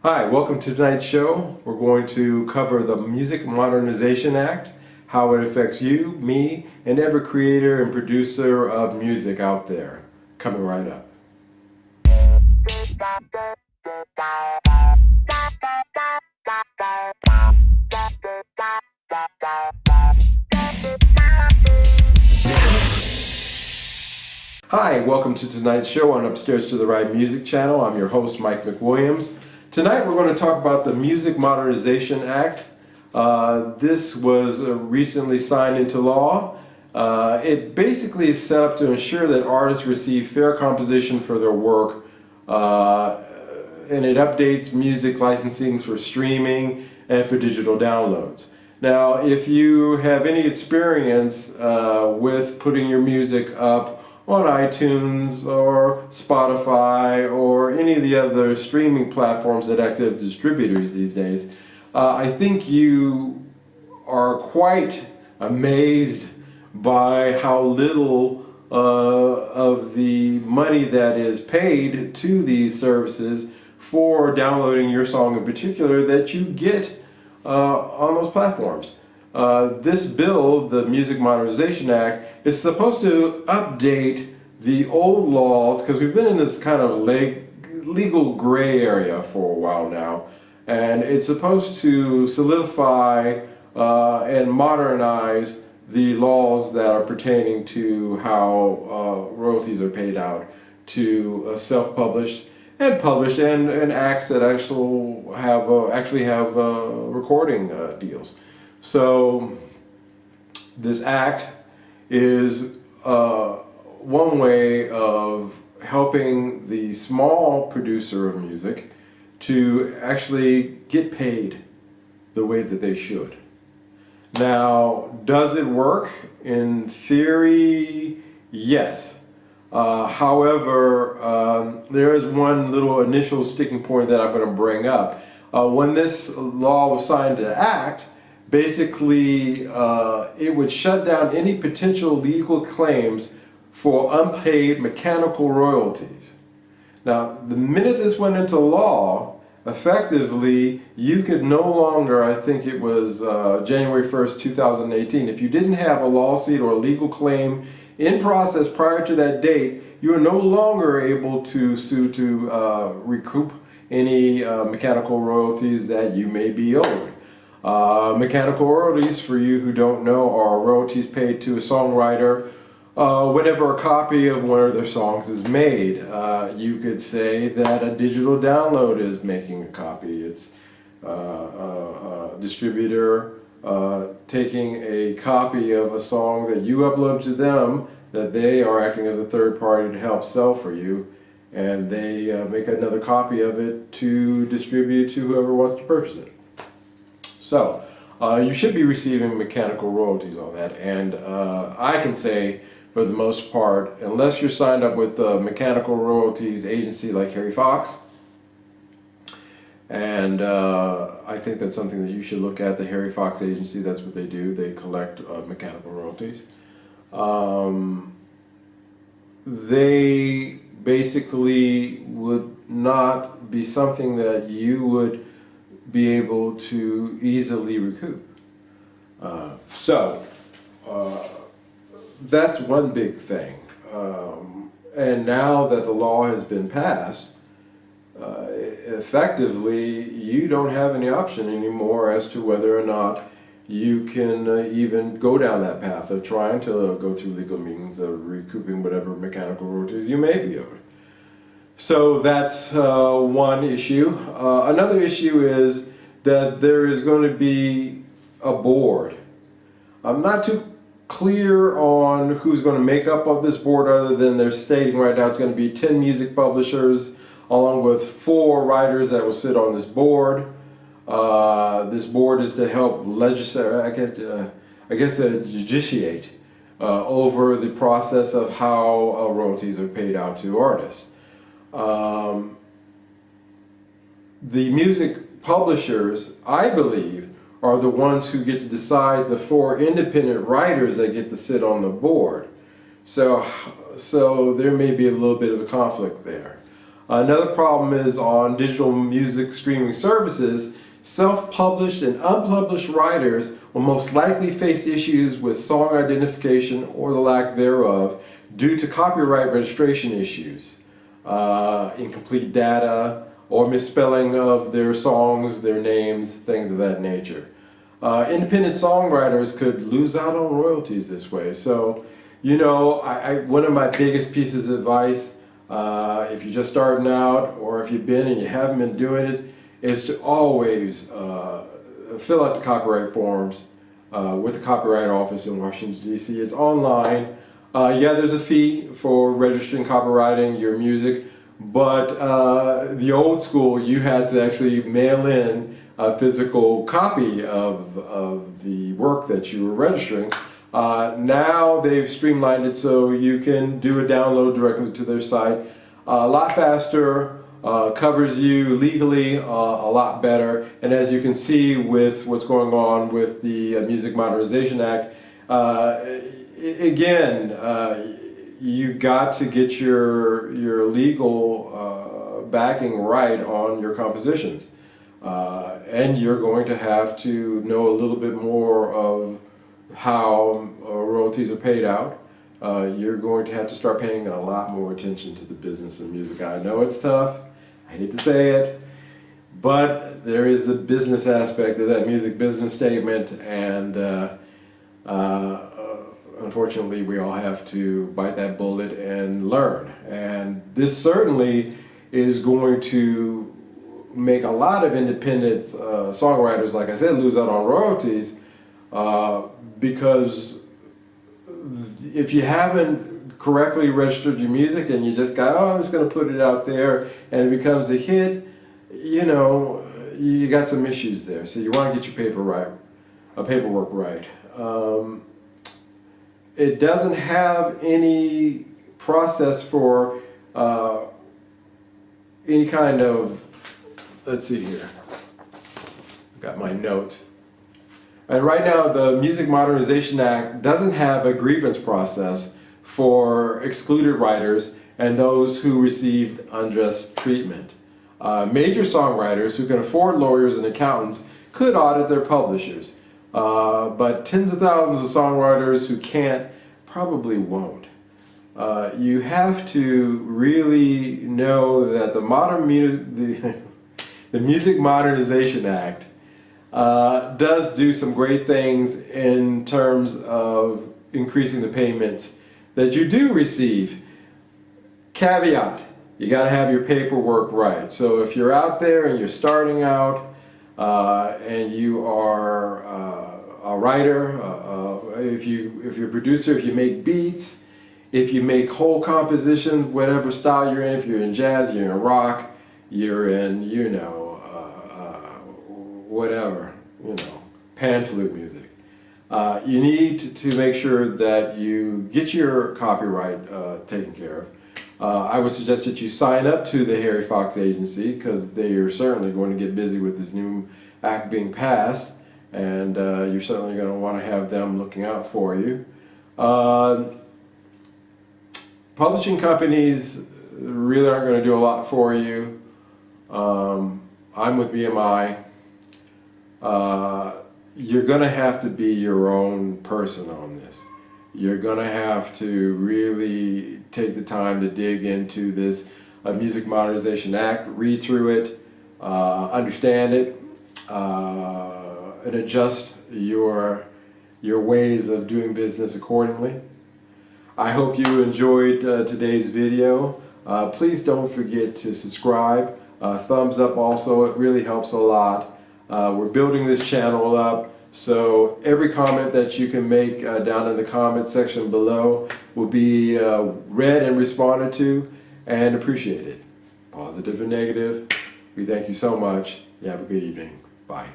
Hi, welcome to tonight's show. We're going to cover the Music Modernization Act, how it affects you, me, and every creator and producer of music out there. Coming right up. Hi, welcome to tonight's show on Upstairs to the Right Music channel. I'm your host, Mike McWilliams. Tonight we're going to talk about the Music Modernization Act. This was recently signed into law. It basically is set up to ensure that artists receive fair compensation for their work, and it updates music licensing for streaming and for digital downloads. Now, if you have any experience with putting your music up on iTunes or Spotify or any of the other streaming platforms that act as distributors these days, I think you are quite amazed by how little of the money that is paid to these services for downloading your song in particular that you get on those platforms. This bill, the Music Modernization Act, is supposed to update the old laws, because we've been in this kind of legal gray area for a while now, and it's supposed to solidify and modernize the laws that are pertaining to how royalties are paid out to self-published and published and acts that actually have recording deals. So this act is one way of helping the small producer of music to actually get paid the way that they should. Now, does it work? In theory, yes. However, there is one little initial sticking point that I'm going to bring up. When this law was signed into act, basically, it would shut down any potential legal claims for unpaid mechanical royalties. Now, the minute this went into law, effectively, you could no longer, I think it was January 1st, 2018, if you didn't have a lawsuit or a legal claim in process prior to that date, you are no longer able to sue to recoup any mechanical royalties that you may be owed. Mechanical royalties, for you who don't know, are royalties paid to a songwriter whenever a copy of one of their songs is made. You could say that a digital download is making a copy. It's a distributor taking a copy of a song that you upload to them, that they are acting as a third party to help sell for you, and they make another copy of it to distribute to whoever wants to purchase it. So you should be receiving mechanical royalties on that, and I can say for the most part, unless you're signed up with a mechanical royalties agency like Harry Fox, and I think that's something that you should look at, the Harry Fox agency. That's what they do. They collect mechanical royalties. They basically would not be something that you would be able to easily recoup. That's one big thing. And now that the law has been passed, effectively you don't have any option anymore as to whether or not you can even go down that path of trying to go through legal means of recouping whatever mechanical royalties you may be owed. So that's one issue. Another issue is that there is going to be a board. I'm not too clear on who's going to make up of this board, other than they're stating right now it's going to be 10 music publishers along with 4 writers that will sit on this board. This board is to help legislate, judiciate over the process of how royalties are paid out to artists. The music publishers, I believe, are the ones who get to decide the 4 independent writers that get to sit on the board. So there may be a little bit of a conflict there. Another problem is on digital music streaming services, self-published and unpublished writers will most likely face issues with song identification or the lack thereof due to copyright registration issues, incomplete data, or misspelling of their songs, their names, things of that nature. Independent songwriters could lose out on royalties this way. So, you know, one of my biggest pieces of advice, if you're just starting out or if you've been and you haven't been doing it, is to always fill out the copyright forms with the Copyright Office in Washington, D.C. It's online. Yeah, there's a fee for registering copywriting your music, but the old school, you had to actually mail in a physical copy of the work that you were registering. Now they've streamlined it so you can do a download directly to their site. A lot faster, covers you legally a lot better, and as you can see with what's going on with the Music Modernization Act, again, you got to get your legal backing right on your compositions, and you're going to have to know a little bit more of how royalties are paid out. You're going to have to start paying a lot more attention to the business of music. I know it's tough, I hate to say it, but there is a business aspect of that music business statement, and unfortunately we all have to bite that bullet and learn. And this certainly is going to make a lot of independent songwriters, like I said, lose out on royalties, because if you haven't correctly registered your music and you just got, oh, I'm just going to put it out there and it becomes a hit, you know, you got some issues there. So you want to get your paperwork right. It doesn't have any process for any kind of, let's see here, got my notes. And right now the Music Modernization Act doesn't have a grievance process for excluded writers and those who received unjust treatment. Major songwriters who can afford lawyers and accountants could audit their publishers, but tens of thousands of songwriters who can't probably won't. You have to really know that the Music Modernization Act does do some great things in terms of increasing the payments that you do receive. Caveat, you got to have your paperwork right. So if you're out there and you're starting out and you are a writer, if you're a producer, if you make beats, if you make whole compositions, whatever style you're in, if you're in jazz, you're in rock, you're in, you know, whatever, you know, pan flute music. You need to make sure that you get your copyright taken care of. I would suggest that you sign up to the Harry Fox Agency, because they are certainly going to get busy with this new act being passed, and you're certainly going to want to have them looking out for you. Publishing companies really aren't going to do a lot for you. I'm with BMI. You're going to have to be your own person on this. You're going to have to really take the time to dig into this Music Modernization Act, read through it, understand it, and adjust your ways of doing business accordingly. I hope you enjoyed today's video. Please don't forget to subscribe. Thumbs up also, it really helps a lot. We're building this channel up, so every comment that you can make down in the comment section below will be read and responded to and appreciated. Positive and negative. We thank you so much. You have a good evening. Bye.